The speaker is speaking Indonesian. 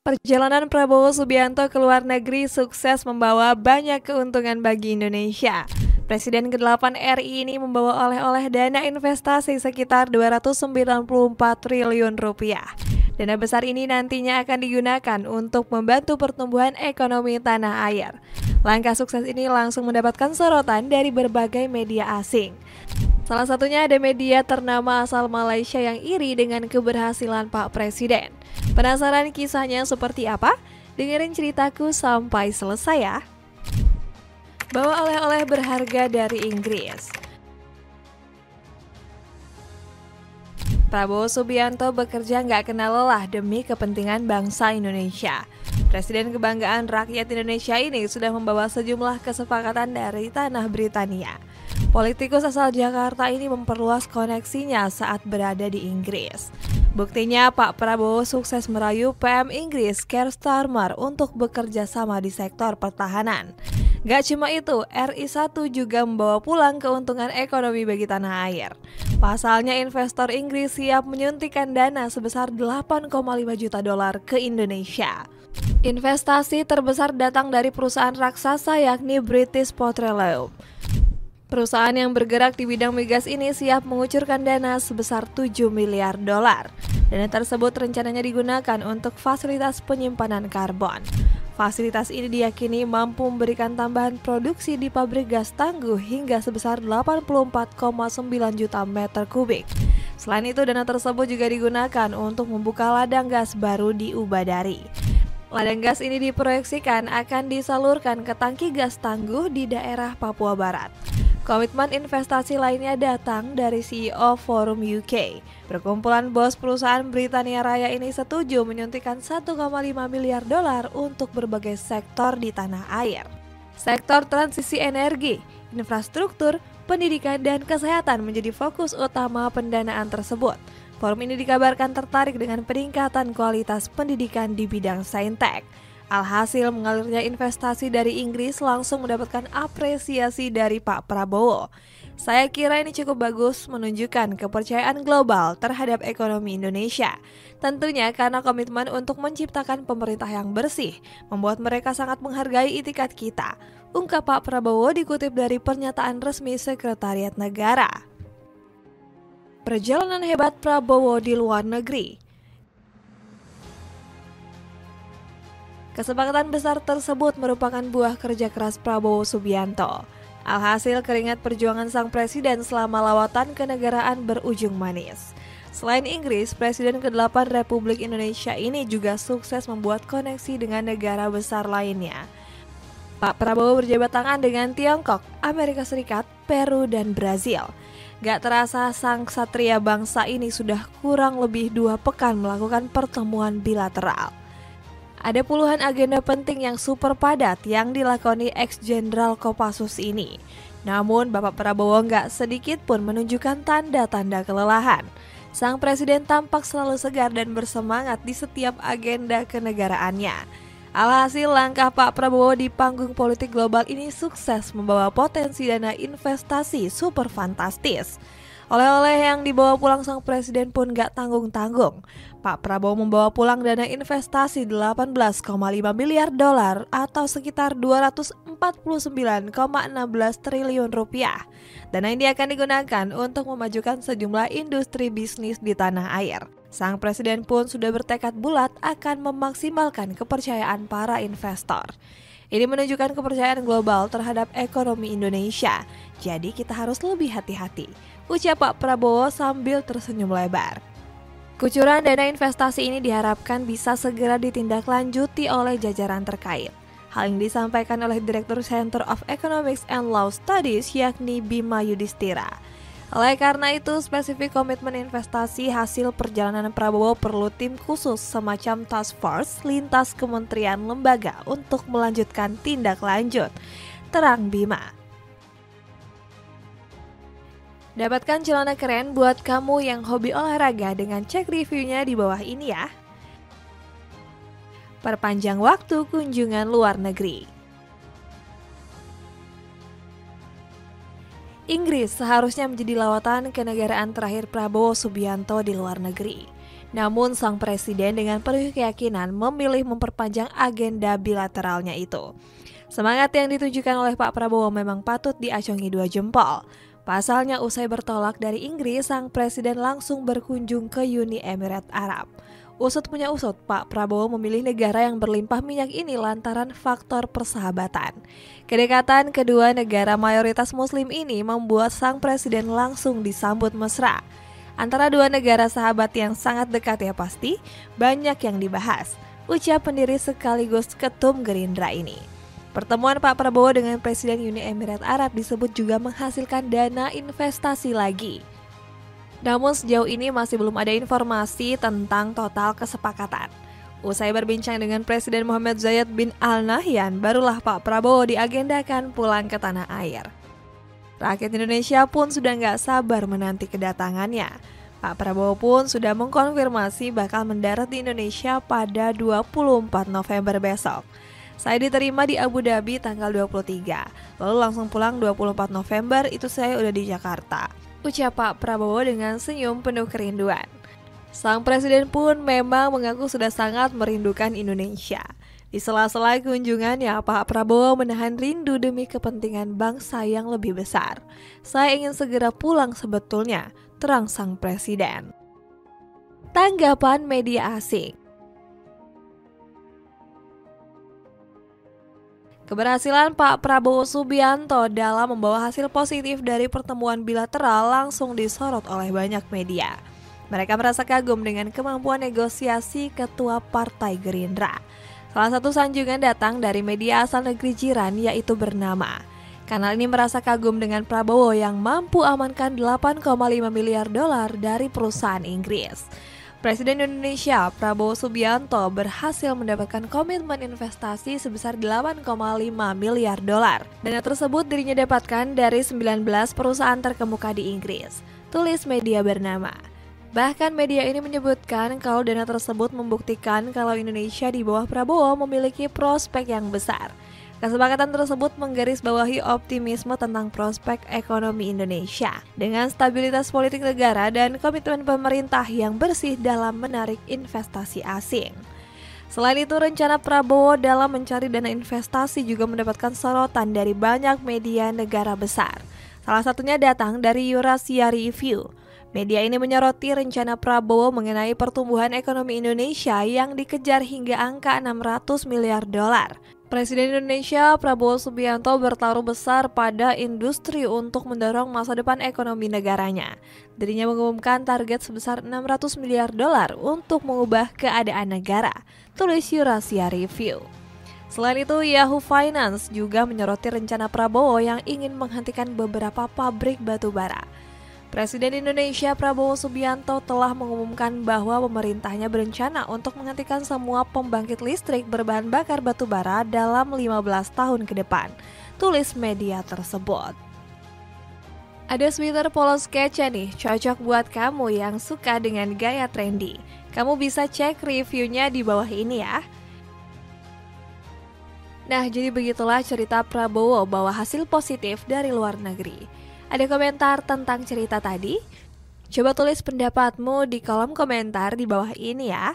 Perjalanan Prabowo Subianto ke luar negeri sukses membawa banyak keuntungan bagi Indonesia. Presiden ke-8 RI ini membawa oleh-oleh dana investasi sekitar 294 triliun rupiah. Dana besar ini nantinya akan digunakan untuk membantu pertumbuhan ekonomi tanah air. Langkah sukses ini langsung mendapatkan sorotan dari berbagai media asing. Salah satunya ada media ternama asal Malaysia yang iri dengan keberhasilan Pak Presiden. Penasaran kisahnya seperti apa? Dengerin ceritaku sampai selesai ya. Bawa oleh-oleh berharga dari Inggris. Prabowo Subianto bekerja nggak kenal lelah demi kepentingan bangsa Indonesia. Presiden kebanggaan rakyat Indonesia ini sudah membawa sejumlah kesepakatan dari tanah Britania. Politikus asal Jakarta ini memperluas koneksinya saat berada di Inggris. Buktinya Pak Prabowo sukses merayu PM Inggris Keir Starmer untuk bekerja sama di sektor pertahanan. Gak cuma itu, RI1 juga membawa pulang keuntungan ekonomi bagi tanah air. Pasalnya investor Inggris siap menyuntikkan dana sebesar 8,5 juta dolar ke Indonesia. Investasi terbesar datang dari perusahaan raksasa yakni British Petroleum. Perusahaan yang bergerak di bidang migas ini siap mengucurkan dana sebesar 7 miliar dolar. Dana tersebut rencananya digunakan untuk fasilitas penyimpanan karbon. Fasilitas ini diyakini mampu memberikan tambahan produksi di pabrik gas tangguh hingga sebesar 84,9 juta meter kubik. Selain itu, dana tersebut juga digunakan untuk membuka ladang gas baru di Ubadari. Ladang gas ini diproyeksikan akan disalurkan ke tangki gas tangguh di daerah Papua Barat. Komitmen investasi lainnya datang dari CEO Forum UK. Perkumpulan bos perusahaan Britania Raya ini setuju menyuntikkan 1,5 miliar dolar untuk berbagai sektor di tanah air. Sektor transisi energi, infrastruktur, pendidikan, dan kesehatan menjadi fokus utama pendanaan tersebut. Forum ini dikabarkan tertarik dengan peningkatan kualitas pendidikan di bidang saintek. Alhasil mengalirnya investasi dari Inggris langsung mendapatkan apresiasi dari Pak Prabowo. Saya kira ini cukup bagus menunjukkan kepercayaan global terhadap ekonomi Indonesia. Tentunya karena komitmen untuk menciptakan pemerintah yang bersih, membuat mereka sangat menghargai itikad kita, ungkap Pak Prabowo dikutip dari pernyataan resmi Sekretariat Negara. Perjalanan hebat Prabowo di luar negeri. Kesepakatan besar tersebut merupakan buah kerja keras Prabowo Subianto. Alhasil keringat perjuangan sang presiden selama lawatan kenegaraan berujung manis. Selain Inggris, Presiden ke-8 Republik Indonesia ini juga sukses membuat koneksi dengan negara besar lainnya. Pak Prabowo berjabat tangan dengan Tiongkok, Amerika Serikat, Peru, dan Brazil. Gak terasa sang satria bangsa ini sudah kurang lebih 2 pekan melakukan pertemuan bilateral. Ada puluhan agenda penting yang super padat yang dilakoni ex-Jenderal Kopassus ini. Namun Bapak Prabowo nggak sedikit pun menunjukkan tanda-tanda kelelahan. Sang presiden tampak selalu segar dan bersemangat di setiap agenda kenegaraannya. Alhasil langkah Pak Prabowo di panggung politik global ini sukses membawa potensi dana investasi super fantastis. Oleh-oleh yang dibawa pulang sang presiden pun gak tanggung-tanggung. Pak Prabowo membawa pulang dana investasi 18,5 miliar dolar atau sekitar 249,16 triliun rupiah. Dana ini akan digunakan untuk memajukan sejumlah industri bisnis di tanah air. Sang presiden pun sudah bertekad bulat akan memaksimalkan kepercayaan para investor. Ini menunjukkan kepercayaan global terhadap ekonomi Indonesia. Jadi kita harus lebih hati-hati, ucap Pak Prabowo sambil tersenyum lebar. Kucuran dana investasi ini diharapkan bisa segera ditindaklanjuti oleh jajaran terkait. Hal ini disampaikan oleh Direktur Center of Economics and Law Studies yakni Bima Yudhistira. Oleh karena itu, spesifik komitmen investasi hasil perjalanan Prabowo perlu tim khusus semacam task force lintas kementerian lembaga untuk melanjutkan tindak lanjut, terang Bima. Dapatkan celana keren buat kamu yang hobi olahraga dengan cek reviewnya di bawah ini ya. Perpanjang waktu kunjungan luar negeri. Inggris seharusnya menjadi lawatan kenegaraan terakhir Prabowo Subianto di luar negeri. Namun sang presiden dengan penuh keyakinan memilih memperpanjang agenda bilateralnya itu. Semangat yang ditunjukkan oleh Pak Prabowo memang patut diacungi 2 jempol. Pasalnya usai bertolak dari Inggris, sang presiden langsung berkunjung ke Uni Emirat Arab. Usut punya usut, Pak Prabowo memilih negara yang berlimpah minyak ini lantaran faktor persahabatan. Kedekatan kedua negara mayoritas muslim ini membuat sang presiden langsung disambut mesra. Antara dua negara sahabat yang sangat dekat ya pasti, banyak yang dibahas, ucap pendiri sekaligus ketum Gerindra ini. Pertemuan Pak Prabowo dengan Presiden Uni Emirat Arab disebut juga menghasilkan dana investasi lagi. Namun sejauh ini masih belum ada informasi tentang total kesepakatan. Usai berbincang dengan Presiden Mohammed Zayed bin Al Nahyan, barulah Pak Prabowo diagendakan pulang ke tanah air. Rakyat Indonesia pun sudah nggak sabar menanti kedatangannya. Pak Prabowo pun sudah mengkonfirmasi bakal mendarat di Indonesia pada 24 November besok. Saya diterima di Abu Dhabi tanggal 23, lalu langsung pulang 24 November itu saya udah di Jakarta, ucap Pak Prabowo dengan senyum penuh kerinduan. Sang presiden pun memang mengaku sudah sangat merindukan Indonesia. Di sela-sela kunjungannya, Pak Prabowo menahan rindu demi kepentingan bangsa yang lebih besar. Saya ingin segera pulang sebetulnya, terang sang presiden. Tanggapan media asing. Keberhasilan Pak Prabowo Subianto dalam membawa hasil positif dari pertemuan bilateral langsung disorot oleh banyak media. Mereka merasa kagum dengan kemampuan negosiasi ketua Partai Gerindra. Salah satu sanjungan datang dari media asal negeri jiran yaitu Bernama. Kanal ini merasa kagum dengan Prabowo yang mampu amankan 8,5 miliar dolar dari perusahaan Inggris. Presiden Indonesia Prabowo Subianto berhasil mendapatkan komitmen investasi sebesar 8,5 miliar dolar. Dana tersebut dirinya dapatkan dari 19 perusahaan terkemuka di Inggris, tulis media Bernama. Bahkan media ini menyebutkan kalau dana tersebut membuktikan kalau Indonesia di bawah Prabowo memiliki prospek yang besar. Kesepakatan tersebut menggarisbawahi optimisme tentang prospek ekonomi Indonesia dengan stabilitas politik negara dan komitmen pemerintah yang bersih dalam menarik investasi asing. Selain itu, rencana Prabowo dalam mencari dana investasi juga mendapatkan sorotan dari banyak media negara besar. Salah satunya datang dari Eurasia Review. Media ini menyoroti rencana Prabowo mengenai pertumbuhan ekonomi Indonesia yang dikejar hingga angka 600 miliar dolar. Presiden Indonesia Prabowo Subianto bertaruh besar pada industri untuk mendorong masa depan ekonomi negaranya. Dirinya mengumumkan target sebesar 600 miliar dolar untuk mengubah keadaan negara, tulis Eurasia Review. Selain itu, Yahoo Finance juga menyoroti rencana Prabowo yang ingin menghentikan beberapa pabrik batu bara. Presiden Indonesia Prabowo Subianto telah mengumumkan bahwa pemerintahnya berencana untuk menghentikan semua pembangkit listrik berbahan bakar batu bara dalam 15 tahun ke depan, tulis media tersebut. Ada sweater polos kece nih, cocok buat kamu yang suka dengan gaya trendy. Kamu bisa cek reviewnya di bawah ini ya. Nah, jadi begitulah cerita Prabowo bawa hasil positif dari luar negeri. Ada komentar tentang cerita tadi? Coba tulis pendapatmu di kolom komentar di bawah ini ya.